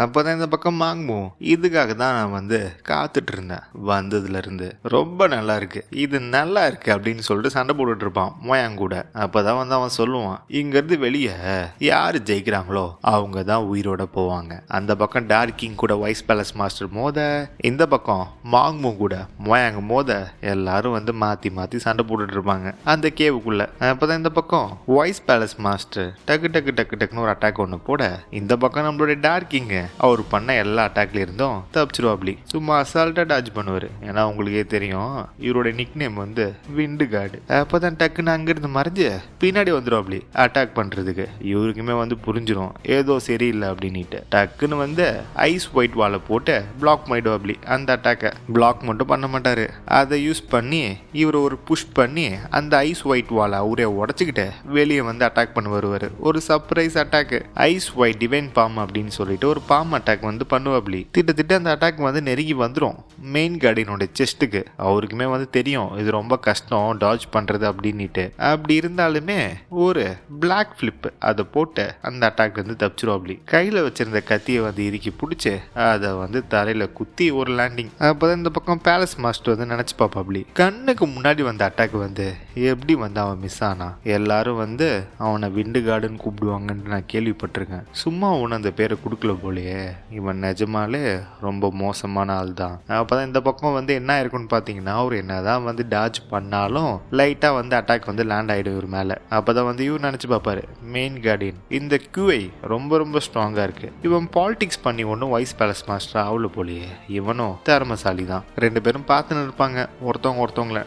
அப்பதான் இந்த பக்கம் மாங்மோ இதுக்காக தான் நான் வந்து காத்துட்டு இருந்தேன். வந்ததுல இருந்து ரொம்ப நல்லா இருக்கு, இது நல்லா இருக்கு அப்படின்னு சொல்லிட்டு சண்டை போட்டுட்டு இருப்பான் மோயாங் கூட. அப்பதான் வந்து அவன் சொல்லுவான், இங்க இருந்து வெளியே யாரு ஜெயிக்கிறாங்களோ அவங்க தான் உயிரோட போவாங்க. அந்த பக்கம் டார்க் கிங் கூட வைஸ் பேலஸ் மாஸ்டர் மோத, இந்த பக்கம் மாங்மோ கூட மோயாங் மோத, எல்லாரும் வந்து மாத்தி மாத்தி சண்டை போட்டுட்டு இருப்பாங்க அந்த கேவுக்குள்ள. அப்பதான் இந்த பக்கம் வைஸ் பேலஸ் மாஸ்டர் டக்கு டக்கு டக்கு டக்குன்னு ஒரு அட்டாக் ஒன்று போட, இந்த பக்கம் நம்மளுடைய டார்க் கிங் அவர் பண்ண எல்லா அட்டாக்ல இருந்தும் தப்பிச்சிருவாப்லி. சும்மா அசால்ட்டா டாஜ் பண்ணுவாரு. ஏன்னா உங்களுக்கே தெரியும் இவருடைய நிக் நேம் வந்து விண்டு கார்டு. அப்பதான் டக்குன்னு அங்கிருந்து மறைஞ்சு பின்னாடி வந்துடுவாப்லி அட்டாக் பண்றதுக்கு. இவருக்குமே வந்து புரிஞ்சிடும் ஏதோ சரியில்லை அப்படின்ட்டு டக்குன்னு வந்து ஐஸ் ஒயிட் வாலை போட்டு பிளாக் பண்ணிடுவாப்லி. அந்த அட்டாக்கை பிளாக் மட்டும் பண்ண மாட்டாரு, அதை யூஸ் பண்ணி இவர் ஒரு புஷ் பண்ணி அந்த ஐஸ் ஒயிட் வாலை அவரே உடச்சிக்கிட்டு வெளியே வந்து அட்டாக் பண்ண வருவார். ஒரு surprise attack, ice white divine bomb அப்படின்னு சொல்லிட்டு ஒரு பாம் அட்டாக் வந்து பண்ணுவாப்லி. திட்ட அந்த அட்டாக் வந்து நெருங்கி வந்துடும் மெயின் கார்டினோட செஸ்ட்டுக்கு. அவருக்குமே வந்து தெரியும் இது ரொம்ப கஷ்டம் டாஜ் பண்றது அப்படின்ட்டு. அப்படி இருந்தாலுமே ஒரு பிளாக் ஃபிளிப் அதை போட்டு அந்த அட்டாக் வந்து தப்பிச்சிருவாப்லி. கையில வச்சிருந்த கத்தியை வந்து இறுக்கி பிடிச்சி அதை வந்து தலையில குத்தி ஒரு லேண்டிங். அப்பதான் இந்த பக்கம் பேலஸ் மாஸ்டர் வந்து நினைச்சு பாப்பாப்லி, கண்ணுக்கு முன்னாடி வந்த அட்டாக் வந்து எப்படி வந்து அவன் மிஸ் ஆனா. எல்லாரும் வந்து அவனை விண்டு கார்டுன்னு கூப்பிடுவாங்கன்னு நான் கேள்விப்பட்டிருக்கேன். சும்மா அவனு அந்த பேரை கொடுக்கல போலயே, இவன் நிஜமாலே ரொம்ப மோசமான ஆள் தான். அப்பதான் இந்த பக்கம் வந்து என்ன இருக்குன்னு பாத்தீங்கன்னா, அவர் என்னதான் வந்து டாஜ் பண்ணாலும் லைட்டா வந்து அட்டாக் வந்து லேண்ட் ஆயிடும் இவர் மேல. அப்பதான் வந்து இவர் நினைச்சு பாப்பாரு, மெயின் கார்டியன் இந்த QI ரொம்ப ரொம்ப ஸ்ட்ராங்கா இருக்கு, இவன் பாலிடிக்ஸ் பண்ணி ஒன்னும் வைஸ் பேலஸ் மாஸ்டர் ஆகல போலயே, இவனும் திறமசாலி தான். ரெண்டு பேரும் பார்த்துன்னு இருப்பாங்க ஒருத்தவங்கள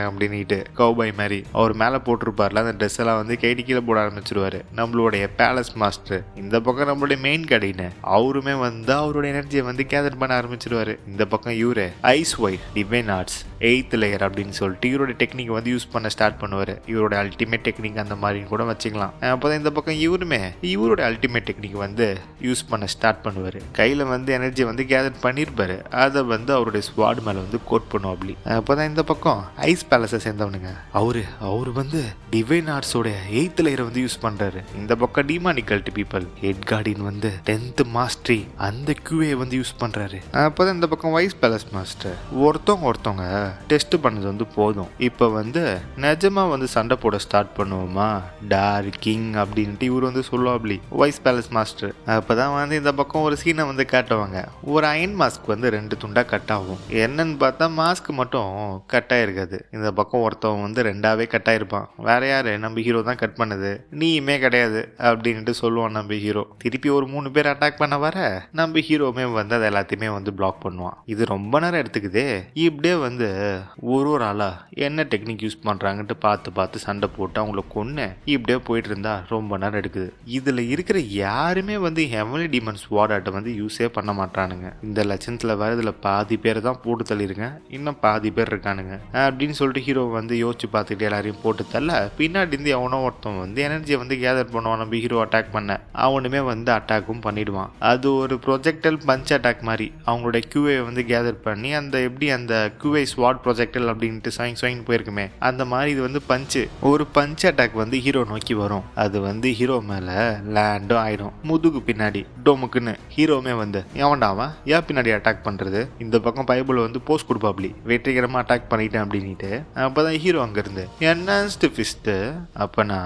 அப்படின்னுட்டு கௌபாய் மாதிரி அவர் மேல போட்டிருப்பார்ல அந்த ட்ரெஸ் எல்லாம் வந்து கேடி கீழே போட ஆரம்பிச்சிருவாரு நம்மளுடைய பேலஸ் மாஸ்டர். இந்த பக்கம் நம்மளுடைய மெயின் கார்டியன் அவருமே வந்து அவருடைய எனர்ஜியை வந்து கேதர் பண்ண ஆரம்பிச்சிருவாரு. இந்த பக்கம் இவரு ice white divine arts 8th layer அப்படின்னு சொல்லிட்டு இவரோட டெக்னிக் வந்து யூஸ் பண்ண ஸ்டார்ட் பண்ணுவாரு. இவரோட அல்டிமேட் டெக்னிக் அந்த மாதிரி கூட வச்சுக்கலாம். அப்போதான் இந்த பக்கம் இவருமே இவரோட அல்டிமேட் டெக்னிக் வந்து யூஸ் பண்ண ஸ்டார்ட் பண்ணுவாரு. கையில வந்து எனர்ஜி வந்து கேதர் பண்ணிருப்பாரு, அதை வந்து அவருடைய ஸ்வாட் மேல வந்து கோட் பண்ணுவாப்லி. அப்போதான் இந்த பக்கம் ஐஸ் பேலஸை சேர்ந்தவனுங்க அவரு வந்து டிவைன் ஆர்ட்ஸோட 8th லேயரை வந்து யூஸ் பண்றாரு. இந்த பக்கம் டிமானிக்கல்ட் பீப்பிள் ஹெட் கார்டியன் வந்து 10th மாஸ்டரி அந்த QA வந்து யூஸ் பண்றாரு. அப்போதான் இந்த பக்கம் வைஸ் பேலஸ் மாஸ்டர் ஒருத்தவங்க டெஸ்ட் பண்ணது வந்து போதும், இப்போ வந்து நிஜமா வந்து சண்டை போட ஸ்டார்ட் பண்ணுவோமா டார்க் கிங் அப்படின்ட்டு இவர் வந்து சொல்லுவாப்லி வைஸ் பேலஸ் மாஸ்டர். அப்பதான் வந்து இந்த பக்கம் ஒரு சீனை வந்து காட்டுவாங்க. ஒரு அயன் மாஸ்க் வந்து 2 துண்டா கட் ஆகும். என்னன்னு பார்த்தா மாஸ்க் மட்டும் கட் ஆயிருக்காது. இந்த பக்கம் ஒருத்தவன் வந்து 2ஆவே கட் ஆயிருப்பான். வேற யாரு, நம்ம ஹீரோ தான் கட் பண்ணது, நீயுமே கிடையாது அப்படின்ட்டு சொல்லுவான் நம்ம ஹீரோ. திருப்பி ஒரு 3 பேர் அட்டாக் பண்ண வர நம்ம ஹீரோமே வந்து அதை எல்லாத்தையுமே வந்து பிளாக் பண்ணுவான். இது ரொம்ப நேரம் எடுத்துக்குது. இப்படியே வந்து ஒரு ஆளா என்ன டெக்னிக் யூஸ் பண்றாங்கன்ட்டு பார்த்து சண்டை போட்டு அவங்கள கொன்னு இப்படியே போயிட்டு இருந்தா ரொம்ப நேரம் எடுக்குது. இதுல இருக்கிற யாருமே வந்து ஹெவன்லி டீமன் ஸ்வாட் ஆர்ட்டை வந்து யூஸே பண்ண மாட்டானுங்க. இந்த லட்சணத்துல வேற இதுல பாதி பேர் தான் போட்டு தள்ளிருங்க, இன்னும் பாதி பேர் இருக்கானுங்க அப்படின்னு சொல்லிட்டு ஹீரோ வந்து யோசிச்சு பார்த்துட்டு எல்லாரையும் போட்டு தள்ள பின்னாடி இருந்து எவனோ ஒருத்தன் வந்து எனர்ஜியை வந்து கேதர் பண்ணுவான். நம்ம ஹீரோ அட்டாக் பண்ண அவனுமே வந்து அட்டாக்கும் பண்ணிடுவான். அது ஒரு ப்ரொஜெக்டல் பஞ்ச் அட்டாக் மாதிரி அவங்களுடைய QA வந்து கேதர் பண்ணி அந்த எப்படி அந்த QA ஸ்வாட் ப்ரொஜெக்டல் அப்படின்ட்டு சாயின் போயிருக்குமே அந்த மாதிரி இது வந்து ஒரு பஞ்ச் அட்டாக் வந்து ஹீரோ நோக்கி வரும். அது வந்து ஹீரோ மேல லேண்டும் ஆயிடும். முதுகு பின்னாடி டோமுக்குன்னு ஹீரோமே வந்து எவன்டாவன் ஏன் பின்னாடி அட்டாக் பண்றது, இந்த பக்கம் பைபிள் வந்து போஸ்ட் கொடுப்பாப்லி வெற்றிகரமா அட்டாக் பண்ணிட்டேன் அப்படின்ட்டு. அப்பதான் ஹீரோ அங்க இருந்து என்ஹான்ஸ்டு ஃபிஸ்ட், அப்பனா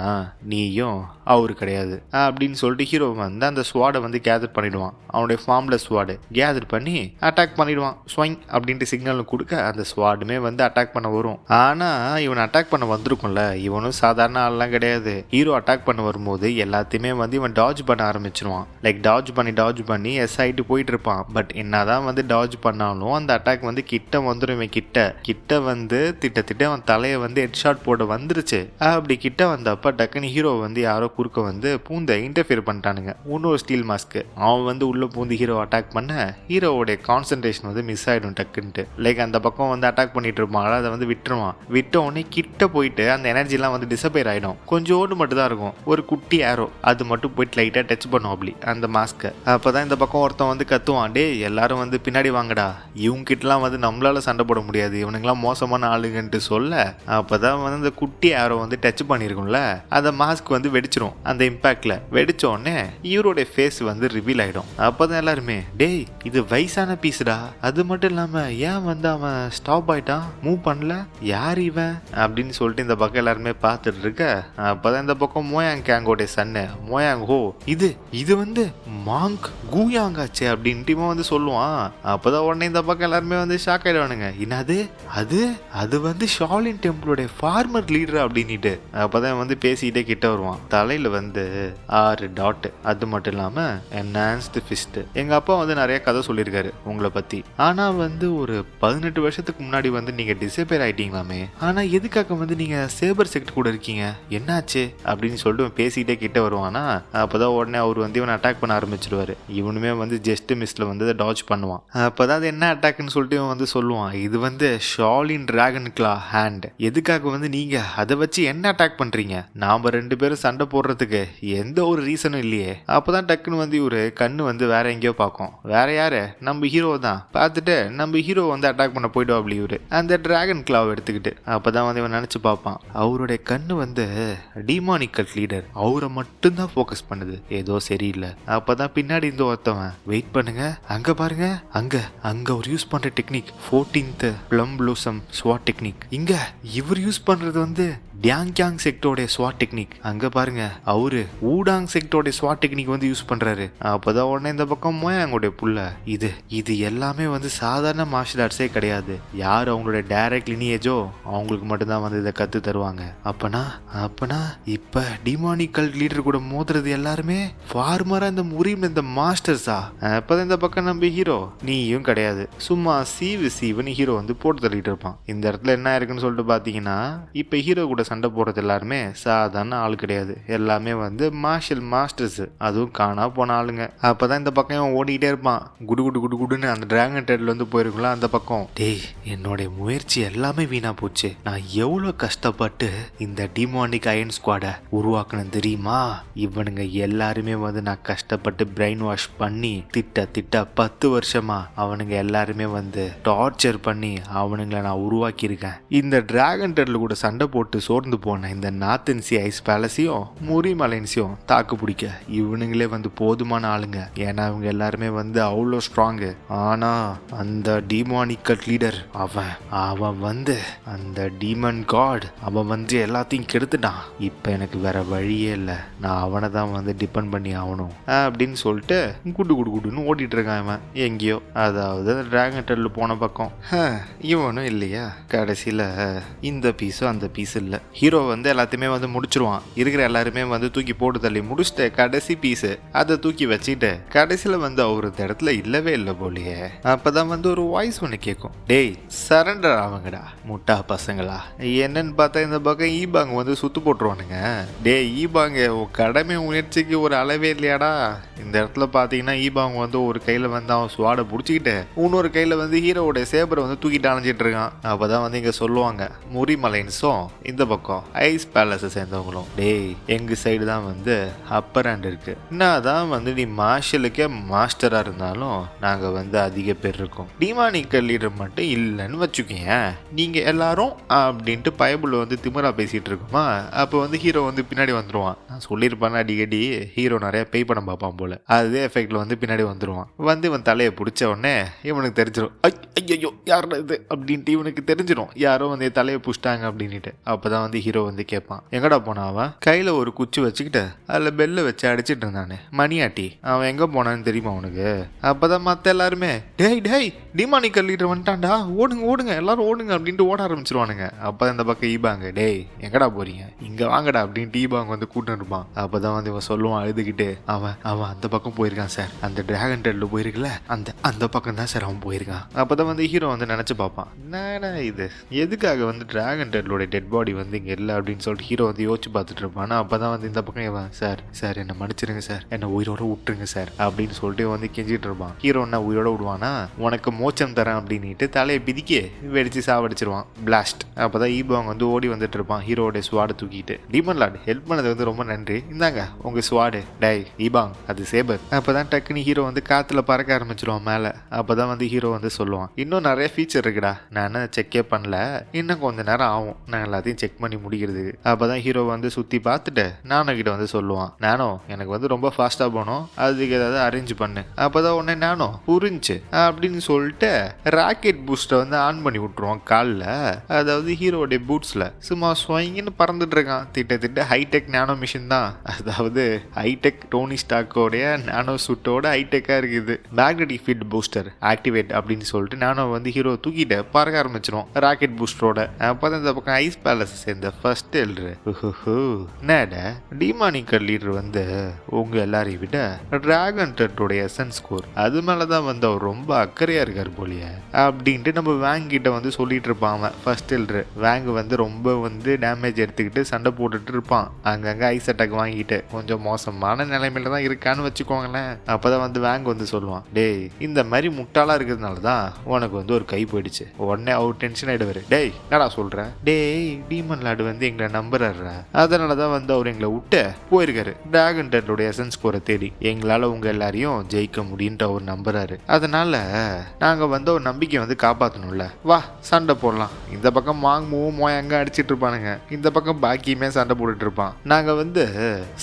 நீயும் அவரு கிடையாது அப்படின்னு சொல்லிட்டு ஹீரோ வந்து அந்த ஸ்வாடை வந்து கேதர் பண்ணிடுவான். அவனுடைய ஃபார்ம்ல ஸ்வாடு கேதர் பண்ணி அட்டாக் பண்ணிடுவான். ஸ்வைங் அப்படின்ட்டு சிக்னல் கொடுக்க அந்த ஸ்வாடுமே வந்து அட்டாக் பண்ண வரும். ஆனா இவன் அட்டாக் பண்ண வந்திருக்கும்ல, இவனும் சாதாரண ஆள்லாம் கிடையாது. ஹீரோ அட்டாக் பண்ண வரும்போது எல்லாத்தையுமே வந்து இவன் டாஜ் பண்ண ஆரம்பிச்சிருவான். லைக் டாஜ் பண்ணி எஸ் ஆயிட்டு போயிட்டு இருப்பான். பட் என்னதான் வந்து டாஜ் பண்ணாலும் அந்த அட்டாக் வந்து கிட்ட வந்துடும். இவன் கிட்ட வந்து திட்ட அவன் தலையை வந்து ஹெட் ஷாட் போட வந்துருச்சு. அப்படி கிட்ட வந்தப்ப டக்குன்னு ஹீரோ வந்து யாரோ குறுக்க வந்து பூந்த இன்டர்ஃபியர் பண்ணிட்டானுங்க. இன்னொரு ஸ்டீல் மாஸ்க் அவன் வந்து உள்ள பூந்து ஹீரோ அட்டாக் பண்ண ஹீரோவோடைய கான்சன்ட்ரேஷன் வந்து மிஸ் ஆயிடும் டக்குன்ட்டு. லைக் அந்த பக்கம் வந்து அட்டாக் பண்ணிட்டு இருப்பான், அதை வந்து விட்ட உடனே கிட்ட போயிட்டு அந்த எனர்ஜிலாம் வந்து டிசப்பேர் ஆயிடும். கொஞ்சோண்டு மட்டும் தான் இருக்கும், ஒரு குட்டி ஏரோ அது மட்டும் போயிட்டு லைட்டா டச் பண்ணும் அப்படி அந்த மாஸ்கை. அப்பதான் இந்த பக்கம் ஒருத்தன் வந்து கத்துவான், டே எல்லாரும் வந்து பின்னாடி வாங்கடா, இவங்க கிட்டலாம் வந்து நம்மளால சண்டை போட முடியாது, இவனுங்களாம் மோசமான ஆளுங்கன்ட்டு சொல்ல அப்பதான் வந்து இந்த குட்டி ஏரோ வந்து டச் பண்ணிருக்கும்ல அந்த மாஸ்க் வந்து வெடிச்சிரும். வெடிச்சிரும். அந்த இம்பாக்ட்ல வெடிச்ச உடனே ஹீரோடைய ஃபேஸ் வந்து ரிவீல் ஆயிடும். அப்பதான் எல்லாருமே டேய் இது வயசான பீஸ்டா, அது மட்டும் இல்லாம ஏன் வந்து அவன் ஸ்டாப் ஆயிட்டான், மூவ் பண்ணல, யார் இவன் அப்படின்னு சொல்லிட்டு இந்த பக்கம் எல்லாருமே பார்த்துட்டு இருக்க. அப்பதான் இந்த பக்கம் மோயாங் கேங்கோடைய சன்னு மோயாங் ஹோ இது வந்து மாங்க் கூயாங்காச்சு அப்படின்ட்டு இவன் வந்து சொல்லுவான். அப்பதான் உடனே இந்த பக்கம் எல்லாருமே வந்து ஷாக் ஆயிடுவானுங்க. என்னது அது வந்து ஷாலின் டெம்பிளோடைய ஃபார்மர் லீடர் அப்படின்ட்டு. அப்பதான் வந்து பேசிக்கிட்டே கிட்ட வருவான். தலையில வந்து 6 டாட், அது மட்டும் இல்லாம என்ஹான்ஸ்டு ஃபிஸ்ட். எங்க அப்பா வந்து நிறைய கதை சொல்லியிருக்காரு உங்களை பத்தி. ஆனா வந்து ஒரு 18 வருஷத்துக்கு முன்னாடி வந்து நீங்க டிசப்பேர் ஆயிட்டீங்களாமே, ஆனா எதுக்காக வந்து நீங்க சேபர் செக்ட் கூட இருக்கீங்க, என்னாச்சு அப்படின்னு சொல்லிட்டு பேசிக்கிட்டே கிட்ட வருவானா. அப்பதான் உடனே அவர் வந்து இவனை அட்டாக் பண்ண ஆரம்பிச்சிருவாரு. இவனுமே வந்து ஜஸ்ட் மிஸ்ல வந்து டாஜ் பண்ணுவான். அப்பதான் அது என்ன அட்டாக்னு சொல்லிட்டு இவன் வந்து சொல்லுவான், இது வந்து ஷாலின் டிராகன் கிளா ஹேண்ட். எதுக்காக வந்து நீங்க அதை வச்சு என்ன அட்டாக் பண்றீங்க, நாம 2 பேரும் சண்டை போடுறதுக்கு எந்த ஒரு ரீசனும் இல்லையே. அப்பதான் டக்குன்னு வந்து இவரு கண்ணு வந்து வேற எங்கேயோ பார்க்கும். வேற யாரு, நம்ம ஹீரோ தான். பார்த்துட்டு நம்ம ஹீரோ வந்து அட்டாக் பண்ண போயிடுவா அப்படி இவரு அந்த டிராகன் கிளாவை எடுத்துக்கிட்டு. அப்பதான் வந்து இவன் நினைச்சு பார்ப்பான், அவருடைய கண்ணு வந்து டீமானிக்கல் லீடர், அவரை மட்டும்தான் ஃபோக்கஸ் பண்ணுது, ஏதோ சரியில்லை. அப்பதான் பின்னாடி இந்த ஒருத்தவன் வெயிட் பண்ணுங்க, அங்க பாருங்க, அங்க ஒரு யூஸ் பண்ற டெக்னிக் 14th பிளம் ப்ளூசம் ஸ்வாட் டெக்னிக். இங்க இவர் யூஸ் பண்றது வந்து டியாங்கியாங் செக்டோடைய ஸ்வாட் டெக்னிக். அங்க பாருங்க அவரு ஊடாங் செக்டோடைய ஸ்வாட் டெக்னிக் வந்து யூஸ் பண்றாரு. அப்பதான் உடனே இந்த பக்கம் மோயாங்கோடைய புள்ள இது எல்லாமே வந்து சாதாரண மார்ஷல் ஆர்ட்ஸே கிடையாது, யார் அவங்களோட டைரக்ட் லினியேஜோ அவங்களுக்கு மட்டும்தான் வந்து இதை கத்து தருவாங்க. அப்பனா இப்ப டிமானிக்கல் லீடர் கூட மோதுறது எல்லாருமே ஃபார்மரா இந்த முறியும் இந்த மாஸ்டர்ஸா. அப்பதான் இந்த பக்கம் நம்ம ஹீரோ நீயும் கிடையாது, சும்மா சீவுன்னு ஹீரோ வந்து போட்டு தள்ளிட்டு இருப்பான். இந்த இடத்துல என்ன இருக்குன்னு சொல்லிட்டு பாத்தீங்கன்னா, இப்ப ஹீரோ கூட சண்டை போடுறது எல்லாருமே சாதாரண ஆள் கிடையாது, எல்லாமே வந்து மார்ஷல் மாஸ்டர்ஸ், அதுவும் காணா போன ஆளுங்க. அப்பதான் இந்த பக்கம் ஓடிக்கிட்டே இருப்பான், குடுன்னு அந்த டிராகன் டெட்ல வந்து போயிருக்குள்ள அந்த பக்கம். டேய் என்னுடைய முயற்சி எல்லாமே வீணா போச்சு, நான் எவ்வளவு கஷ்டப்பட்டு இந்த டிமானிக் அயன் ஸ்குவாட உருவாக்கணும் தெரியுமா, இவனுங்க எல்லாருமே வந்து நான் கஷ்டப்பட்டு பிரெயின் வாஷ் பண்ணி திட்ட 10 வருஷமா அவனுங்க எல்லாருமே வந்து டார்ச்சர் பண்ணி அவனுங்களை நான் உருவாக்கி இருக்கேன். இந்த டிராகன் டெட்ல கூட சண்டை போட்டு சோர்ந்து போன இந்த நாத்தன்சி ஐஸ் பேலஸையும் முரி மலைன்ஸையும் தாக்கு பிடிக்க இவனுங்களே வந்து போதுமான ஆளுங்க. ஏன்னா இவங்க எல்லாருமே வந்து அவ்வளோ ஸ்ட்ராங்கு. ஆனா அந்த டீமானிக்கல் லீடர் அவன் வந்து அந்த டீமன் காட் அவன் வந்து எல்லாத்தையும் கெடுத்துட்டான். இப்ப எனக்கு வேற வழியே இல்லை, நான் அவனை தான் வந்து டிபெண்ட் பண்ணி ஆகணும் அப்படின்னு சொல்லிட்டு குடுன்னு ஓடிட்டு இருக்கான் இவன் எங்கேயோ, அதாவது அந்த டிராகன் டெட்ல போன பக்கம். இவனும் இல்லையா, கடைசியில இந்த பீஸும் அந்த பீஸ் இல்லை. ஹீரோ வந்து எல்லாத்தையுமே வந்து முடிச்சிருவான், இருக்கிற எல்லாருமே வந்து தூக்கி போட்டு தள்ளி முடிச்சுட்டு கடைசி பீஸ் அதை தூக்கி வச்சுட்டு கடைசியில வந்து அவரு இந்த இடத்துல இல்லவே இல்லை போலியே. அப்பதான் வந்து ஒரு வாய்ஸ் ஒன்று கேட்கும், டேய் சரண்டர் ஆவங்கடா முட்டா பசங்களா. என்னன்னு பார்த்தா இந்த பக்கம் ஈபாங்க வந்து சுத்து போட்டுருவானுங்க. டேய் ஈபாங்க கடமை முயற்சிக்கு ஒரு அளவே இல்லையாடா. இந்த இடத்துல பாத்தீங்கன்னா ஈபாங்க வந்து ஒரு கையில வந்து அவன் சுவாடை பிடிச்சிக்கிட்டு இன்னொரு கையில வந்து ஹீரோவோட சேபரை வந்து தூக்கிட்டு அணைஞ்சிட்டு இருக்கான். அப்பதான் வந்து இங்க சொல்லுவாங்க முரி மலைன்ஸும் இந்த பக்கம் ஐஸ் பேலஸை சேர்ந்தவங்களும், டேய் எங்க சைடு தான் வந்து அப்பர் ஹேண்ட் இருக்கு, என்னதான் வந்து நீ மார்ஷலுக்கே மாஸ்டரா இருந்தாலும் நாங்க வந்து அதிக பேர் இருக்கோம், டிமானிக்கல் லீடர் மட்டும் இல்லைன்னு வச்சுக்கீங்க நீங்க எல்லாரும் அப்படின்ட்டு பயபுள்ள வந்து திமிரா பேசிட்டு இருக்குமா. அப்போ வந்து ஹீரோ வந்து பின்னாடி வந்துருவான். நான் சொல்லியிருப்பான அடிக்கடி ஹீரோ நிறைய பேய் படம் பார்ப்பான் போல, அதே எஃபெக்ட்ல வந்து பின்னாடி வந்துருவான். வந்து இவன் தலையை பிடிச்ச உடனே இவனுக்கு தெரிஞ்சிடும், ஐயோ யாருடா இது அப்படின்ட்டு இவனுக்கு தெரிஞ்சிடும், யாரோ வந்து தலையை புடிச்சிட்டாங்க அப்படின்ட்டு. அப்பதான் வந்து ஹீரோ வந்து கேட்பான், எங்கடா போனா அவன், கையில ஒரு குச்சி வச்சுக்கிட்டு அதுல பெல்ல வச்சு அடிச்சிட்டு இருந்தானே மணியாட்டி, அவன் எங்க போனான்னு தெரியுமா உனக்கு. அப்பதான் மத்த எல்லாருமே டேய் டிமானிக்கல் லீடர் வந்துட்டான்டா, ஓடுங்க எல்லாரும் ஓடுங்க அப்படின்ட்டு ஓட ஆரம்பிச்சிருவானுங்க. அப்பதான் இந்த பக்கம் ஈபாங்க, டேய் எங்கடா போறீங்க, இங்க வாங்கடா அப்படின்ட்டு ஈபாங்க வந்து கூட்டு இருப்பான். அப்பதான் வந்து இவன் சொல்லுவான் அழுதுகிட்டு, அவன் அந்த பக்கம் போயிருக்கான் சார், அந்த டிராகன் டெட்ல போயிருக்குல்ல அந்த பக்கம் தான் சார் அவன் போயிருக்கான். அப்பதான் வந்து ஹீரோ வந்து நினைச்சு பார்ப்பான், என்னடா இது எதுக்காக வந்து டிராகன் டெட்லோட டெட் பாடி வந்து இங்க இல்லை அப்படின்னு சொல்லிட்டு ஹீரோ வந்து யோசிச்சு பார்த்துட்டு இருப்பான். அப்பதான் வந்து இந்த பக்கம் இவன், சார் என்னை மன்னிச்சிருங்க சார், என்னை உயிரோட விட்டுருங்க சார் அப்படின்னு சொல்லிட்டு வந்து கெஞ்சிட்டு இருப்பான். ஹீரோ என்ன உயிரோட விடுவானா, உனக்கு மோச்சம் தரேன் அப்படின்ட்டு தலையை பிதிக்கி வெடிச்சு சாவடிச்சிருவான் பிளாஸ்ட். அப்பதான் ஈபாங் வந்து ஓடி வந்துட்டு இருப்பான் ஹீரோட ஸ்வாடை தூக்கிட்டு. டீமன் லார்ட் ஹெல்ப் பண்ணது வந்து ரொம்ப நன்றி, இந்தாங்க உங்க ஸ்வாடு. டை ஈபாங் அது சேபர். அப்பதான் டக்குனு ஹீரோ வந்து காத்துல பறக்க ஆரம்பிச்சிருவான் மேல. அப்பதான் வந்து ஹீரோ வந்து சொல்லுவான், இன்னும் நிறைய ஃபீச்சர் இருக்குடா, நான் செக்கே பண்ணல, இன்னும் கொஞ்ச நேரம் ஆகும், நான் எல்லாத்தையும் செக் செக் பண்ணி முடிக்கிறதுக்கு. அப்பதான் ஹீரோ வந்து சுத்தி பார்த்துட்டு நானோ கிட்ட வந்து சொல்லுவான், நானோ எனக்கு வந்து ரொம்ப ஃபாஸ்டா போகணும், அதுக்கு ஏதாவது அரேஞ்ச் பண்ணு. அப்பதான் உடனே நானோ புரிஞ்சு அப்படின்னு சொல்லிட்டு ராக்கெட் பூஸ்டை வந்து ஆன் பண்ணி விட்டுருவான் காலில். அதாவது ஹீரோடைய பூட்ஸ்ல சும்மா ஸ்வைங்கன்னு பறந்துட்டு இருக்கான். திட்ட ஹைடெக் நானோ மிஷின் தான், அதாவது ஹைடெக் டோனி ஸ்டாக்கோடைய நானோ சூட்டோட ஹைடெக்கா இருக்குது. மேக்னெட்டிக் ஃபீல்ட் பூஸ்டர் ஆக்டிவேட் அப்படின்னு சொல்லிட்டு நானோ வந்து ஹீரோ தூக்கிட்டு பறக்க ஆரம்பிச்சிடும் ராக்கெட் பூஸ்டரோட. அப்பதான் இந்த பக்கம் ஐஸ் பேலஸ் சேர்ந்த ஃபர்ஸ்ட் எல்ரு என்னடா டிமானிக்கல் லீடர் வந்து உங்க எல்லாரையும் விட டிராகன் டர்ட்டோட எசன்ஸ் ஸ்கோர் அது மேலதான் வந்து அவர் ரொம்ப அக்கறையா இருக்காரு போலியே அப்படின்ட்டு நம்ம வேங் கிட்ட வந்து சொல்லிட்டு இருப்பான். ஃபர்ஸ்ட் எல்ரு வேங் வந்து ரொம்ப வந்து டேமேஜ் எடுத்துக்கிட்டு சண்டை போட்டுட்டு இருப்பான். அங்கங்க ஐஸ் அட்டாக் வாங்கிட்டு கொஞ்சம் மோசமான நிலைமையில தான் இருக்கான்னு வச்சுக்கோங்களேன். அப்பதான் வந்து வேங் வந்து சொல்லுவான், டேய் இந்த மாதிரி முட்டாளா இருக்கிறதுனால தான் உனக்கு வந்து ஒரு கை போயிடுச்சு. உடனே அவர் டென்ஷன் ஆயிடுவாரு. டேய் என்னடா சொல்ற, டேய் டீமன் லார்டு வந்து எங்களை நம்புறாரு, அதனாலதான் வந்து அவர் எங்களை விட்டு போயிருக்காரு டிராகன் டர்ட்டோட எசன்ஸ் ஸ்கோரை தேடி. எங்களால உங்க எல்லாரையும் ஜெயிக்க முடியும்ட்டு அவர் நம்புறாரு. அதனால நாங்க வந்து ஒரு நம்பிக்கை வந்து காப்பாற்றணும்ல, வா சண்டை போடலாம். இந்த பக்கம் மாங்மூவும் மோயங்க அடிச்சிட்டு இருப்பானுங்க, இந்த பக்கம் பாக்கியுமே சண்டை போட்டுட்டு இருப்பான். நாங்க வந்து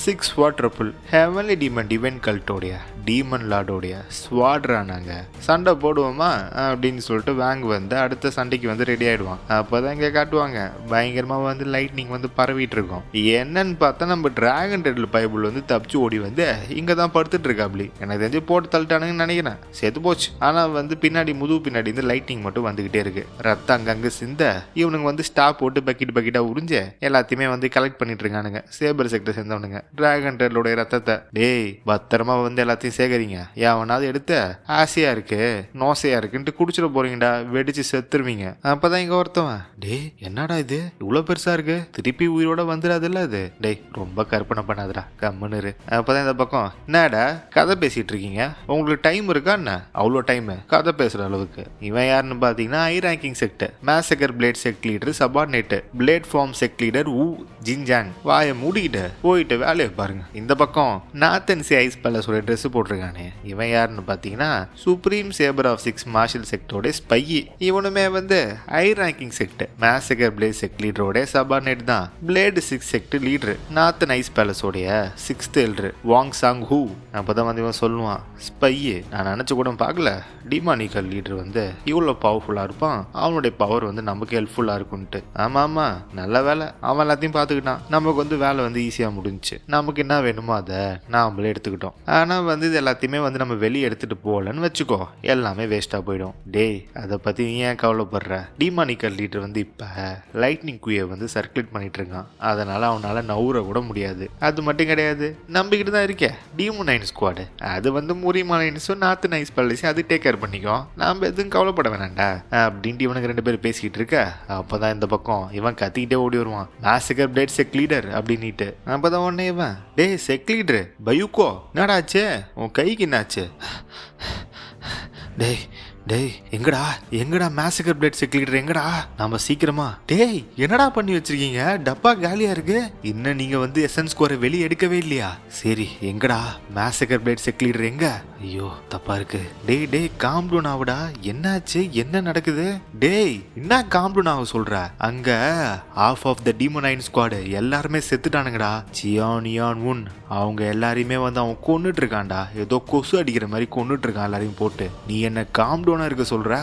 6 வாட்ரப்புல் ஹெவன்லி டீமன் டிவைன் கல்ட்டோடைய டீமன் லார்டோடைய ஸ்வாட்ரா நாங்க சண்டை போடுவோமா அப்படின்னு சொல்லிட்டு வேங் வந்து அடுத்த சண்டைக்கு வந்து ரெடி ஆயிடுவான். அப்பதான் இங்க காட்டுவாங்க பயங்கரமா வந்து லைட்னிங் வந்து பரவிட்டு இருக்கும். என்னன்னு பார்த்தா நம்ம டிராகன் டெட்ல பைபிள் வந்து தப்பிச்சு ஓடி வந்து இங்க தான் படுத்துட்டு இருக்காப்டி. எனக்கு தெரிஞ்சு போட்டு தள்ளிட்டானுங்கன்னு நினைக்கிறேன், செத்து போச்சு. ஆனா வந்து பின்னாடி முதுகு பின்னாடி வந்து லைட்னிங் மட்டும் வந்துகிட்டே இருக்கு. ரத்தம் அங்கங்க சிந்த இவனுங்க வந்து ஸ்டாப் போட்டு பக்கெட்டா உறிஞ்சு எல்லாத்தையுமே வந்து கலெக்ட் பண்ணிட்டு இருக்கானுங்க. சேபர் செக்டர் சேர்ந்தவனுங்க டிராகன் டெட்லோட ரத்தத்தை. டேய் பத்திரமா வந்து எல்லாத்தையும் சேகரிங்க, எவனாவது எடுத்து ஆசையா இருக்கு நோசையா இருக்குன்ட்டு குடிச்சிட போறீங்கடா, வெடிச்சு செத்துருவீங்க. அப்பதான் இங்க ஒருத்தவன், டேய் என்னடா இது இவ்வளவு பெருசா இருக்கு, திருப்பி உயிரோட வந்துடாதுல்ல அது, டேய் ரொம்ப கற்பனை பண்ணாதடா கம்முன்னு. அப்பதான் இந்த பக்கம், என்னடா கதை பேசிட்டு இருக்கீங்க, உங்களுக்கு டைம் இருக்கா என்ன, அவ்வளோ டைம் கதை பேசுற அளவுக்கு. இவன் யாருன்னு பாத்தீங்கன்னா ஹை ரேங்கிங் செக்டர் மேசகர் blade sect leader subordinate blade form sect leader ஊ ஜின்ஜாங். வாயை மூடிக்கிட்டு போயிட்டு வேலையை பாருங்க. இந்த பக்கம் நாத்தன்சி ஐஸ் பேலஸோட ட்ரெஸ் போட்டிருக்கானே இவன் யாருன்னு பாத்தீங்கன்னா சுப்ரீம் சேபர் ஆஃப் 6 மார்ஷல் செக்டோட ஸ்பை. இவனுமே வந்து ஹை ரேங்கிங் செக்ட் மேசகர் பிளேட் செக்ட் லீடரோட சபார்டினேட் தான். Blade 6 sect leader Nathan ice பேலஸோடைய 6th எல்டர் வாங் சாங் ஹூ. அப்பதான் வந்து இவன் சொல்லுவான், ஸ்பை நான் நினைச்சு கூட பார்க்கல டிமானிக்கல் லீடர் வந்து இவ்வளோ பவர்ஃபுல்லா இருப்பான், அவனுடைய பவர் வந்து நமக்கு ஹெல்ப்ஃபுல்லா இருக்கும்ட்டு. ஆமா நல்ல வேலை அவன் எல்லாத்தையும் பார்த்துக்கிட்டான், நமக்கு வந்து வேலை வந்து ஈஸியா முடிஞ்சுச்சு. நமக்கு என்ன வேணுமோ அதை நாமளே எடுத்துக்கிட்டோம். ஆனா வந்து இது எல்லாத்தையுமே வந்து நம்ம வெளியே எடுத்துட்டு போகலன்னு வச்சுக்கோ, எல்லாமே வேஸ்டா போயிடும். டேய் அதை பத்தி நீ ஏன் கவலைப்படுற, டிமானிக்கல் லீடர் வந்து இப்ப லைட்னிங் குயை வந்து சர்க்குலேட் பண்ணிட்டு இருக்கான், அதனால அவனால நவுற கூட முடியாது. அது மட்டும் கிடையாது, நம்பிக்கிட்டு தான் இருக்கேன் டீமன் ஸ்குவாடு அது வந்து மூரிமாலைன்ஸும் நாத்து நைஸ் பல்லிஸும் அது டேக் கேர் பண்ணிக்கோ, நாம எதுவும் கவலைப்பட வேணாண்டா அப்படின்ட்டு இவனுக்கு 2 பேரும் பேசிக்கிட்டு இருக்க. அப்பதான் இந்த பக்கம் இவன் கத்திக்கிட்டே ஓடி வருவான், மேசகர் பிளேட் செக் லீடர் அப்படின்ட்டு. அப்பதான் உடனே இவன், டேய் செக் லீடர் பயுக்கோ என்னடாச்சு, உன் கைக்கு என்னாச்சு, டேய் டேய் எங்கடா மேசகர் பிளேட் செக் லீடர் எங்கடா, நாம சீக்கிரமா, டேய் என்னடா பண்ணி வச்சிருக்கீங்க, டப்பா காலியா இருக்கு, இன்னும் நீங்க வந்து எசன்ஸ் ஸ்கோரை வெளியே எடுக்கவே இல்லையா, சரி எங்கடா மேசகர் பிளேட் செக் லீடர் எங்க, ஐயோ தப்பா இருக்கு, டேய் காம் டவுன் ஆகுடா, என்னாச்சு என்ன நடக்குது, டேய் என்ன காம் டவுன் ஆக சொல்ற, அங்க half of the demon squad எல்லாருமே செத்துட்டானுங்கடா, சியான் உன் அவங்க எல்லாரையுமே வந்து அவன் கொன்னுட்டு இருக்கான்டா, ஏதோ கொசு அடிக்கிற மாதிரி கொன்னுட்டு இருக்கான் எல்லாரையும் போட்டு, நீ என்ன காம் டவுனா இருக்க சொல்ற,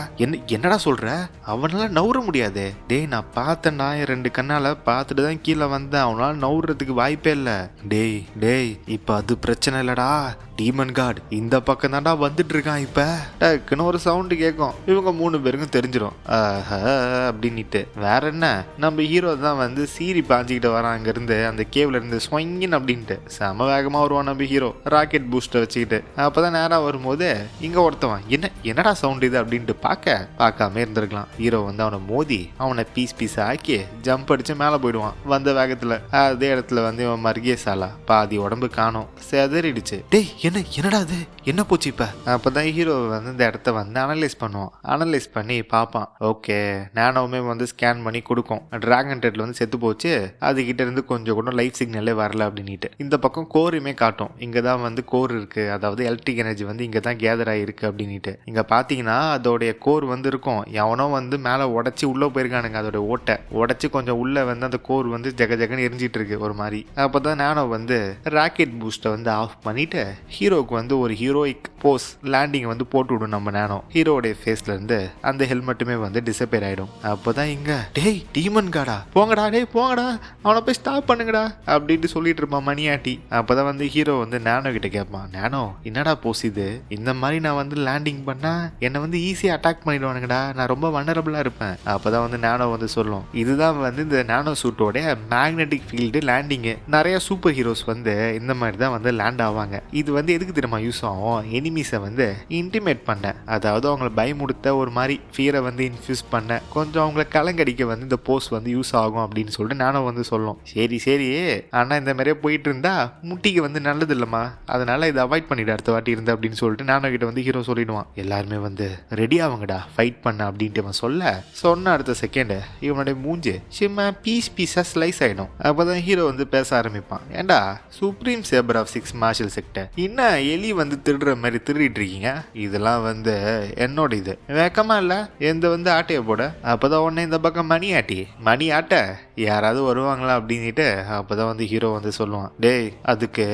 என்னடா சொல்ற, அவனால நவுற முடியாது, டேய் நான் பார்த்தேன்டா என் 2 கண்ணால பார்த்துட்டு தான் கீழே வந்தேன், அவனால நவுறதுக்கு வாய்ப்பே இல்லை, டேய் இப்ப அது பிரச்சனை இல்லடா, டீமன் கார்டு இந்த பக்கம் தான்டா வந்துட்டு இருக்கான், இப்ப டக்குன்னு ஒரு சவுண்டு கேட்கும், இவங்க 3 பேருக்கும் தெரிஞ்சிடும் அப்படின்னுட்டு. வேற என்ன நம்ம ஹீரோ தான் வந்து சீரி பாஞ்சிக்கிட்டு வரான் அங்க இருந்து அந்த கேவ்ல இருந்து ஸ்வங்கின் அப்படின்ட்டு செம வேகமா வருவான் நம்ம ஹீரோ ராக்கெட் பூஸ்டர் வச்சுக்கிட்டு. அப்பதான் நேரா வரும்போது இங்க ஒருத்தவன் என்னடா சவுண்ட் இது அப்படின்ட்டு பார்க்காம இருந்திருக்கலாம். ஹீரோ வந்து அவனை மோதி அவனை பீஸ் ஆக்கி ஜம்ப் அடிச்சு மேல போயிடுவான் வந்த வேகத்துல. அதே இடத்துல வந்து இவன் மர்கேசாலா பாதி உடம்பு காணோம், செதறிடுச்சு. டேய் என்னடா அது, என்ன என்ன போச்சு இப்ப? அப்பதான் ஹீரோ வந்து இந்த இடத்த வந்து அனலைஸ் பண்ணுவான். அனலைஸ் பண்ணி பார்ப்பான். ஓகே, நானோவுமே வந்து ஸ்கேன் பண்ணி கொடுக்கும். டிராகன் டெட்ல வந்து செத்து போச்சு, அது கிட்ட இருந்து கொஞ்சம் கூட லைஃப் சிக்னலே வரல அப்படின்ட்டு. இந்த பக்கம் கோருமே காட்டும். இங்கதான் வந்து கோர் இருக்கு, அதாவது எலக்ட்ரிக் எனர்ஜி வந்து இங்கதான் கேதர் ஆயிருக்கு அப்படின்ட்டு. இங்க பாத்தீங்கன்னா அதோடைய கோர் வந்து இருக்கும். எவனோ வந்து மேல உடைச்சு உள்ள போயிருக்கானுங்க. அதோட ஓட்டை உடைச்சு கொஞ்சம் உள்ள வந்து அந்த கோர் வந்து ஜக ஜகன்னு எரிஞ்சிட்டு இருக்கு ஒரு மாதிரி. அப்பதான் நானோ வந்து ராக்கெட் பூஸ்டை வந்து ஆஃப் பண்ணிட்டு ஹீரோக்கு வந்து ஒரு ஹீரோயிக் போஸ் லேண்டிங் வந்து போட்டு விடும். நம்ம நானோ ஹீரோடைய ஃபேஸ்ல இருந்து அந்த ஹெல்மெட்டுமே வந்து டிசப்பேர் ஆயிடும். அப்பதான் இங்க டேய் டீமன் காடா போங்கடா, டேய் போங்கடா, அவனை போய் ஸ்டாப் பண்ணுங்கடா அப்படின்ட்டு சொல்லிட்டு இருப்பான் மணியாட்டி. அப்பதான் வந்து ஹீரோ வந்து நானோ கிட்ட கேட்பான். நானோ என்னடா போஸ் இது? இந்த மாதிரி நான் வந்து லேண்டிங் பண்ணா என்னை வந்து ஈஸியா அட்டாக் பண்ணிடுவானுங்கடா, நான் ரொம்ப வனரபிளா இருப்பேன். அப்பதான் வந்து நானோ வந்து சொல்லும், இதுதான் வந்து இந்த நானோ சூட்டோட மேக்னெட்டிக் ஃபீல்டு லேண்டிங்கு. நிறைய சூப்பர் ஹீரோஸ் வந்து இந்த மாதிரி தான் வந்து லேண்ட் ஆவாங்க. இது வந்து எதுக்கு தெரியுமா யூஸ் ஆகும்? எனிமீஸை வந்து இன்டிமேட் பண்ண, அதாவது அவங்கள பயமுடுத்த, ஒரு மாதிரி ஃபியரை வந்து இன்ஃபியூஸ் பண்ண, கொஞ்சம் அவங்கள கலங்கடிக்க வந்து இந்த போஸ் வந்து யூஸ் ஆகும் அப்படின்னு சொல்லிட்டு நானும் வந்து சொல்லும். சரி சரி, ஆனால் இந்த மாதிரியே போயிட்டு இருந்தா முட்டிக்கு வந்து நல்லது இல்லைம்மா, அதனால இதை அவாய்ட் பண்ணிட்டு அடுத்த வாட்டி இருந்த அப்படின்னு சொல்லிட்டு நானும் கிட்ட வந்து ஹீரோ சொல்லிடுவான். எல்லாருமே வந்து ரெடி ஆகுங்கடா ஃபைட் பண்ண அப்படின்ட்டு அவன் சொன்ன அடுத்த செகண்ட் இவனுடைய மூஞ்சி சும்மா பீஸா ஸ்லைஸ் ஆயிடும். அப்பதான் ஹீரோ வந்து பேச ஆரம்பிப்பான். ஏண்டா supreme saber of 6 marshal sector, என்ன எலி வந்து திருடுற மாதிரி திருடிட்டு இருக்கீங்க? இதெல்லாம் வந்து என்னோட இது வேக்கமா இல்ல எந்த வந்து ஆட்டைய போட. அப்பதான் உடனே இந்த பக்கம் மணி ஆட்ட யாராவது வருவாங்களா அப்படின்ட்டு. அப்பதான் வந்து ஹீரோ வந்து சொல்லுவான், டேய் அதுக்கு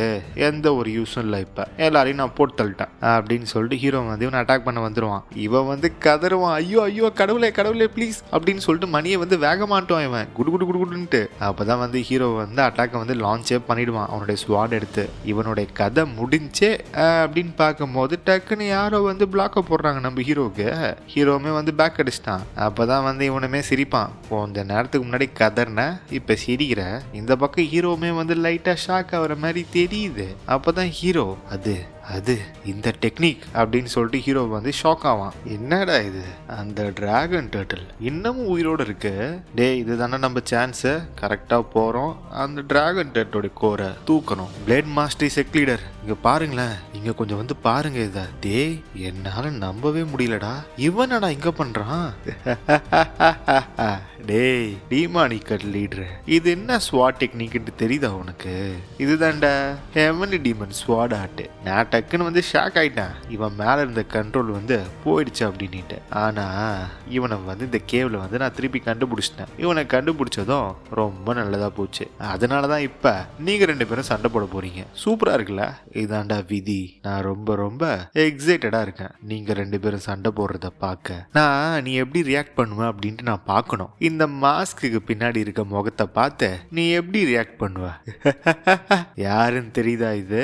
எந்த ஒரு யூஸும் இல்லை, இப்ப எல்லாரையும் நான் போட்டு தள்ளிட்டேன் அப்படின்னு சொல்லிட்டு ஹீரோ வந்து இவனை அட்டாக் பண்ண வந்துருவான். இவன் வந்து கதறுவான், ஐயோ ஐயோ கடவுளே ப்ளீஸ் அப்படின்னு சொல்லிட்டு மணியை வந்து வேகமாட்டுவான் இவன் குடுன்ட்டு. அப்பதான் வந்து ஹீரோ வந்து அட்டாக்கை வந்து லான்ச்சே பண்ணிடுவான் அவனுடைய ஸ்வாட் எடுத்து. இவனுடைய கதை முடிஞ்சே அப்படின்னு பார்க்கும்போது டக்குன்னு யாரோ வந்து பிளாக்க போடுறாங்க நம்ம ஹீரோக்கு. ஹீரோவுமே வந்து பேக் அடிச்சிட்டான். அப்பதான் வந்து இவனுமே சிரிப்பான். கொஞ்ச நேரத்துக்கு முன்னாடி கதர்ன இப்ப சிரிக்கிற. இந்த பக்கம் ஹீரோவுமே வந்து லைட்டா ஷாக் ஆகிற மாதிரி தெரியுது. அப்பதான் ஹீரோ அது இந்த டெக்னிக் அப்படின்னு சொல்லிட்டு ஹீரோ வந்து ஷாக் ஆவான். என்னடா இது, அந்த டிராகன் டர்ட்டில் இன்னமும் உயிரோடு இருக்கு. டே இதுதானே நம்ம சான்ஸ், கரெக்டா போறோம், அந்த டிராகன் டர்ட்டோட கோரை தூக்கணும். பிளேட் மாஸ்டர் செக் லீடர் இங்க பாருங்களேன், இங்க கொஞ்சம் வந்து பாருங்க இத. டே என்னால நம்பவே முடியலடா, இவனடா இங்க பண்றான்? டேய் டீமானிக்கட் லீடர், இது என்ன ஸ்வாட் டெக்னிக்னு தெரியுதா உனக்கு? இதுதான்டா ஹெவன்லி டீமன் ஸ்வாட் ஆர்ட். நான் டக்குன்னு வந்து ஷாக் ஆயிட்டேன், இவன் மேல இருந்த கண்ட்ரோல் வந்து போயிடுச்சு அப்படின்ட்டு. ஆனா இவனை வந்து இந்த கேவ்ல வந்து நான் திருப்பி கண்டுபிடிச்சிட்டேன். இவனை கண்டுபிடிச்சதும் ரொம்ப நல்லதா போச்சு. அதனாலதான் இப்ப நீங்க 2 பேரும் சண்டை போட போறீங்க. சூப்பரா இருக்குல்ல? இதாண்டா விதி. நான் ரொம்ப எக்ஸைட்டடா இருக்கேன் நீங்க 2 பேரும் சண்டை போடுறத பார்க்க. நீ எப்படி ரியாக்ட் பண்ணுவ அப்படின்ட்டு நான் பார்க்கணும். இந்த மாஸ்க்கு பின்னாடி இருக்க முகத்தை பார்த்து நீ எப்படி ரியாக்ட் பண்ணுவ? யாருன்னு தெரியுதா? இது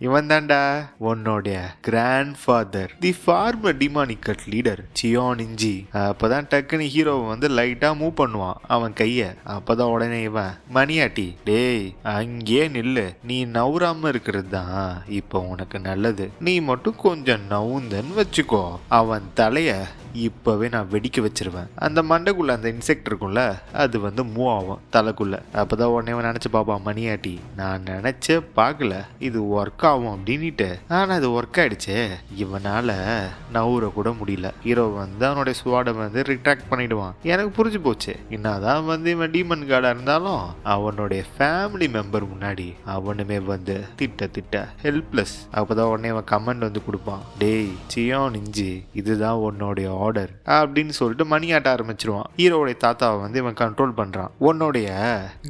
இவன் தான்டா உன்னோடைய கிராண்ட் ஃபாதர், தி ஃபார்மர் டிமானிக்கட் லீடர் சியோன் இஞ்சி. அப்பதான் டக்குன்னு ஹீரோ வந்து லைட்டா மூவ் பண்ணுவான் அவன் கைய. அப்பதான் உடனே இவன் மணியாட்டி, டேய் அங்கே நில்லு, நீ நவுறாம இருக்கிறது தான் இப்ப உனக்கு நல்லது. நீ மட்டும் கொஞ்சம் நவுந்தன்னு வச்சுக்கோ, அவன் தலைய இப்பவே நான் வெடிக்க வச்சிருவேன். அந்த மண்டைக்குள்ள அந்த இன்செக்ட் இருக்கும்ல, அது வந்து மூவ் ஆகும் தலைக்குள்ள. அப்பதான் உடனே நினைச்சு பாப்பான் மணியாட்டி, நான் நினைச்சே பார்க்கல இது ஒர்க் ஆகும் அப்படின்ட்டு. ஆனா அது ஒர்க் ஆயிடுச்சு. இவனால நவுற கூட முடியல. ஹீரோ வந்து அவனுடைய ஸ்வாடை வந்து ரிட்ராக்ட் பண்ணிடுவான். எனக்கு புரிஞ்சு போச்சு, என்னதான் வந்து இவன் டீமன் கார்டா இருந்தாலும் அவனுடைய ஃபேமிலி மெம்பர் முன்னாடி அவனுமே வந்து திட்ட ஹெல்ப்லெஸ். அப்பதான் உடனே அவன் கமெண்ட் வந்து கொடுப்பான், டேய் சியோன் இஞ்சி இதுதான் உன்னோடைய ஆர்டர் அப்படின்னு சொல்லிட்டு மணி ஆட்ட ஆரம்பிச்சிருவான். ஹீரோடைய தாத்தாவை வந்து இவன் கண்ட்ரோல் பண்றான். உன்னுடைய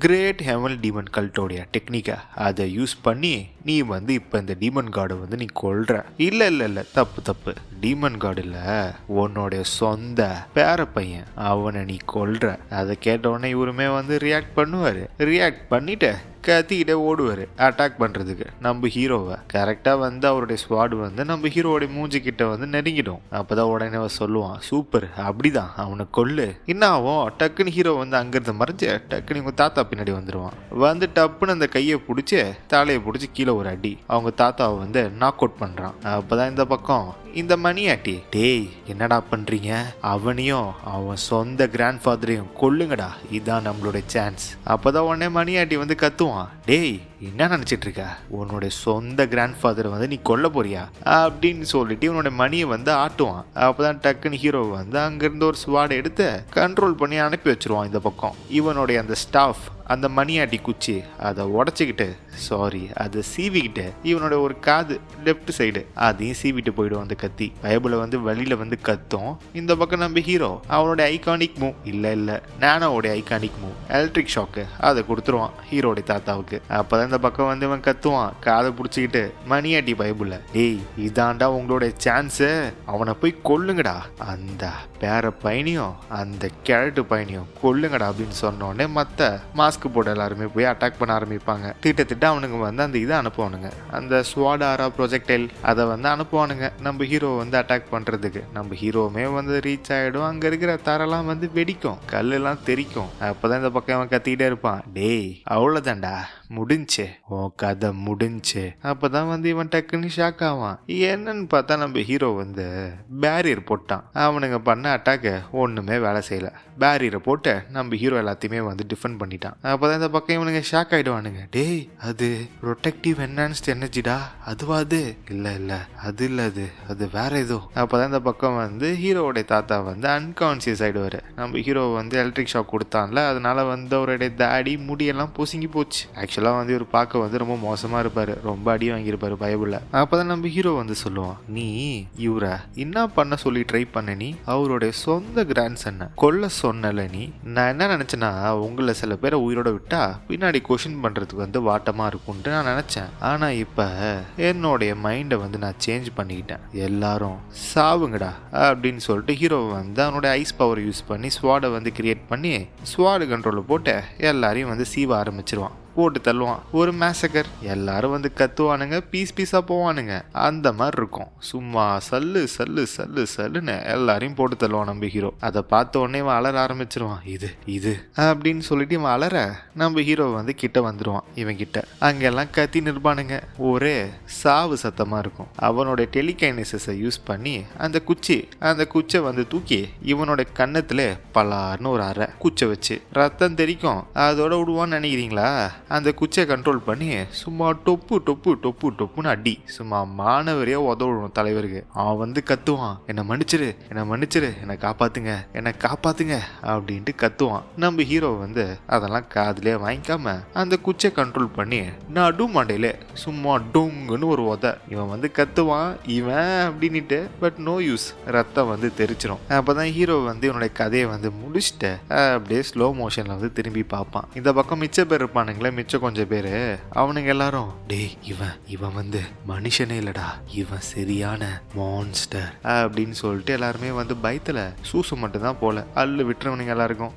கிரேட் ஹெவன் டீமன் கல்ட்டோடைய டெக்னிக்கை அதை யூஸ் பண்ணி நீ வந்து இப்ப இந்த டீமன் கார்டை வந்து நீ கொல்ற. இல்ல தப்பு, டீமன் கார்டு இல்ல, உன்னுடைய சொந்த பேர பையன், அவனை நீ கொல்ற. அதை கேட்ட உடனே இவருமே வந்து ரியாக்ட் பண்ணுவாரு. ரியாக்ட் பண்ணிட்டு கத்திக்கிட்டே ஓடுவாரு அட்டாக் பண்றதுக்கு நம்ம ஹீரோவை. கரெக்டா வந்து அவருடைய ஸ்வாட் வந்து நம்ம ஹீரோடைய மூஞ்சி கிட்ட வந்து நெருங்கிடும். அப்பதான் உடனே சொல்லுவான், சூப்பர் அப்படிதான் அவனை கொல்லு. என்ன ஆகும், டக்குன்னு ஹீரோ வந்து அங்கிருந்து மறைஞ்சு டக்குன்னு இவங்க தாத்தா பின்னாடி வந்துடுவான். வந்து டப்புன்னு அந்த கையை பிடிச்சி தலையை பிடிச்சி கீழே ஒரு அடி அவங்க தாத்தாவை வந்து நாக் அவுட் பண்றான். அப்பதான் இந்த பக்கம் இந்த மணியாட்டி, டேய் என்னடா பண்றீங்க, அவனையும் அவன் சொந்த கிராண்ட் ஃபாதரையும் கொல்லுங்கடா, இதுதான் நம்மளுடைய சான்ஸ். அப்பதான் உடனே மணியாட்டி வந்து கத்துவான், கத்துவான், டேய் என்ன நினைச்சிட்டு இருக்க, உன்னோட சொந்த கிராண்ட் ஃபாதரை வந்து நீ கொல்ல போறியா அப்படின்னு சொல்லிட்டு இவனோட மணியை வந்து ஆட்டுவான். அப்பதான் டக்குன்னு ஹீரோ வந்து அங்கிருந்து ஒரு ஸ்வாடை எடுத்து கண்ட்ரோல் பண்ணி அனுப்பி வச்சிருவான் இந்த பக்கம். இவனுடைய அந்த ஸ்டாஃப் அந்த மணியாட்டி குச்சி அதை உடச்சிக்கிட்டு அதை சீவிக்கிட்டு இவனோட ஒரு காது லெஃப்ட் சைடு அதையும் சீவிட்டு போயிடும் அந்த கத்தி. பைபிளை வந்து வழியில வந்து கத்தும். இந்த பக்கம் நம்ம ஹீரோ அவனோட ஐகானிக் மூவ் இல்ல நானோட ஐகானிக் மூவ் எலக்ட்ரிக் ஷாக்கு அதை கொடுத்துருவான் ஹீரோடைய தாத்தாவுக்கு. அப்பதான் இந்த பக்கம் வந்து இவன் கத்துவான் காதை பிடிச்சிக்கிட்டு, மணியாட்டி பைபிள, டேய் இதாண்டா உங்களோட சான்ஸ், அவனை போய் கொல்லுங்கடா, அந்த பேர பையனையும் அந்த கேரட்டு பையனையும் கொல்லுங்கடா அப்படின்னு சொன்னோடனே மற்ற மாஸ்க் போட எல்லாருமே போய் அட்டாக் பண்ண ஆரம்பிப்பாங்க. திட்ட அவனுங்க வந்து அந்த இதை அனுப்புவானுங்க, அந்த ஸ்வாட் ஆரா ப்ரொஜெக்டைல் அதை வந்து அனுப்புவானுங்க நம்ம ஹீரோ வந்து அட்டாக் பண்றதுக்கு. நம்ம ஹீரோவுமே வந்து ரீச் ஆயிடும். அங்க இருக்கிற தரெல்லாம் வந்து வெடிக்கும், கல்லெல்லாம் தெரிக்கும். அப்பதான் இந்த பக்கம் அவன் கத்திக்கிட்டே இருப்பான், டேய் அவ்வளவுதான்டா முடிஞ்சு ஓ கதை முடிஞ்சு. அப்பதான் வந்து இவன் டக்குன்னு ஷாக் ஆவான். என்னன்னு பார்த்தா நம்ம ஹீரோ வந்து பேரியர் போட்டான். அவனுங்க பண்ண அட்டாக்க ஒண்ணுமே வேலை செய்யல. பேரியரை போட்டு நம்ம ஹீரோ எல்லாத்தையுமே வந்து டிஃபெண்ட் பண்ணிட்டான். அப்பதான் இந்த பக்கம் இவனுங்க ஷாக் ஆயிடுவானுங்க, டேய் அது ப்ரொடெக்டிவ் என்ஹான்ஸ்ட் எனர்ஜிடா, அதுவா அது இல்ல அது இல்ல அது வேற ஏதோ. அப்பதான் இந்த பக்கம் வந்து ஹீரோவோட தாத்தா வந்து அன்கான்சியஸ் ஆயிடுவாரு. நம்ம ஹீரோ வந்து எலக்ட்ரிக் ஷாக் கொடுத்தான்ல, அதனால வந்து அவருடைய தாடி முடியெல்லாம் பொசுங்கி போச்சு. ஆக்சுவலா வந்து இவர் பார்க்க வந்து ரொம்ப மோசமா இருப்பாரு, ரொம்ப அடி வாங்கியிருப்பாரு பைபிள்ல. அப்பதான் நம்ம ஹீரோ வந்து சொல்லுவான், நீ இவரை என்ன பண்ண சொல்லி ட்ரை பண்ண, நீ அவருடைய சொந்த கிராண்ட் சன்னை கொல்ல சொன்னல. நீ நான் என்ன நினைச்சேன்னா உங்களை சில பேரை உயிரோட விட்டா பின்னாடி கொஷின் பண்றதுக்கு வந்து வாட்டமா இருக்கும்ட்டு நான் நினைச்சேன். ஆனா இப்ப என்னுடைய மைண்டை வந்து நான் சேஞ்ச் பண்ணிக்கிட்டேன், எல்லாரும் சாவுங்கடா அப்படின்னு சொல்லிட்டு ஹீரோ வந்து அவனோட ஐஸ் பவர் யூஸ் பண்ணி ஸ்வாடை வந்து கிரியேட் பண்ணி ஸ்வாடு கண்ட்ரோல போட்டு எல்லாரையும் வந்து சீவ ஆரம்பிச்சிருவான், போட்டு தள்ளுவான். ஒரு மேசக்கர், எல்லாரும் வந்து கத்துவானுங்க, பீஸா போவானுங்க. அந்த மாதிரி இருக்கும். சும்மா சல்லுன்னு எல்லாரையும் போட்டு தள்ளுவான் நம்ம ஹீரோ. அதை பார்த்த உடனே இவன் அலற ஆரம்பிச்சிருவான், இது அப்படின்னு சொல்லிட்டு இவன் அலற நம்ம ஹீரோ வந்து கிட்ட வந்துருவான். இவன் கிட்ட அங்கெல்லாம் கத்தி நிற்பானுங்க, ஒரே சாவு சத்தமா இருக்கும். அவனோட டெலிகைனசிஸை யூஸ் பண்ணி அந்த குச்சை வந்து தூக்கி இவனோட கன்னத்துல பலார்னு ஒரு அரை குச்சை வச்சு ரத்தம் தெரிக்கும். அதோட விடுவான்னு நினைக்கிறீங்களா? அந்த குச்சியை கண்ட்ரோல் பண்ணி சும்மா டொப்புன்னு அடி, சும்மா மாணவரையே உதவும் தலைவருக்கு. அவன் வந்து கத்துவான், என்னை மன்னிச்சிரு என்னை காப்பாத்துங்க அப்படின்ட்டு கத்துவான். நம்ம ஹீரோ வந்து அதெல்லாம் காதுலயே வாங்கிக்காம அந்த குச்சியை கண்ட்ரோல் பண்ணி நடு மண்டையில சும்மா டொங்குன்னு ஒரு உத. இவன் வந்து கத்துவான் இவன் அப்படின்னுட்டு, பட் நோ யூஸ், ரத்தம் வந்து தெரிச்சிடும். அப்பதான் ஹீரோ வந்து இவனுடைய கதையை வந்து முடிச்சுட்டு அப்படியே ஸ்லோ மோஷன்ல வந்து திரும்பி பார்ப்பான். இந்த பக்கம் மிச்ச பேர் இருப்பானுங்களே, மிச்சம் கொஞ்சம் பேரு, அவனுங்க எல்லாரும், டேய் இவன் வந்து மனுஷனே இல்லடா, இவன் சரியான மான்ஸ்டர் அப்படின்னு சொல்லிட்டு எல்லாருமே வந்து பயத்துல சூசு மட்டும் தான் போல அள்ளு விட்டுறவனுங்க எல்லாருக்கும்.